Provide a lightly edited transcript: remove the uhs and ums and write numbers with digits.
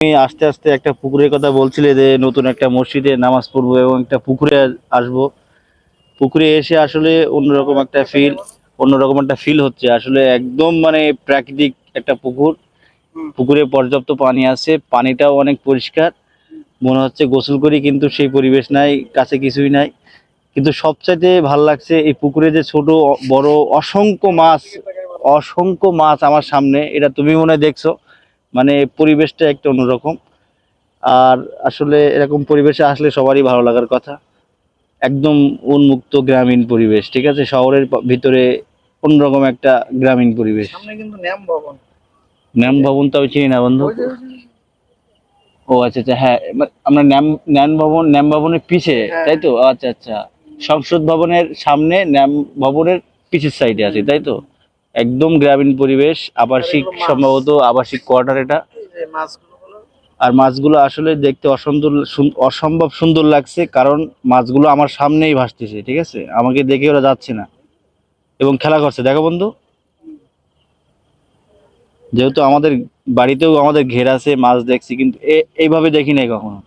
তুমি আস্তে আস্তে একটা পুকুরের কথা বলছিলে যে নতুন একটা মসজিদে নামাজ পড়বো এবং একটা পুকুরে আসবো। পুকুরে এসে আসলে অন্যরকম একটা ফিল হচ্ছে আসলে, একদম মানে প্রাকৃতিক একটা পুকুর। পুকুরে পর্যাপ্ত পানি আছে, পানিটাও অনেক পরিষ্কার, মনে হচ্ছে গোসল করি কিন্তু সেই পরিবেশ নাই, কাছে কিছুই নাই। কিন্তু সবচাইতে ভাল লাগছে এই পুকুরে যে ছোট বড় অসংখ্য মাছ আমার সামনে, এটা তুমি মনে হয় দেখছো। মানে পরিবেশটা একটা অন্যরকম। আর আসলে এরকম পরিবেশে আসলে সবারই ভালো লাগার কথা। একদম উন্মুক্ত গ্রামীণ পরিবেশ, ঠিক আছে, শহরের ভিতরে অন্যরকম একটা গ্রামীণ পরিবেশ। সামনে কিন্তু ন্যাম ভবন। ন্যাম ভবন তো আমি চিনি না বন্ধু। ও আচ্ছা আচ্ছা, হ্যাঁ, আমরা ন্যাম ভবনের পিছে, তাই তো? আচ্ছা আচ্ছা, সংসদ ভবনের সামনে ন্যাম ভবনের পিছের সাইডে আছে, তাই তো? একদম গ্রামীণ পরিবেশ, আবাসিক, সম্ভবত আবাসিক কোয়ার্টার এটা। আর মাছগুলো আসলে দেখতে অসম্ভব সুন্দর লাগছে, কারণ মাছগুলো আমার সামনেই ভাসতেছে, ঠিক আছে, আমাকে দেখে ওরা যাচ্ছে না এবং খেলা করছে, দেখো বন্ধু। যেহেতু আমাদের বাড়িতেও আমাদের ঘের আছে, মাছ দেখছি, কিন্তু এইভাবে দেখি নাই কখনো।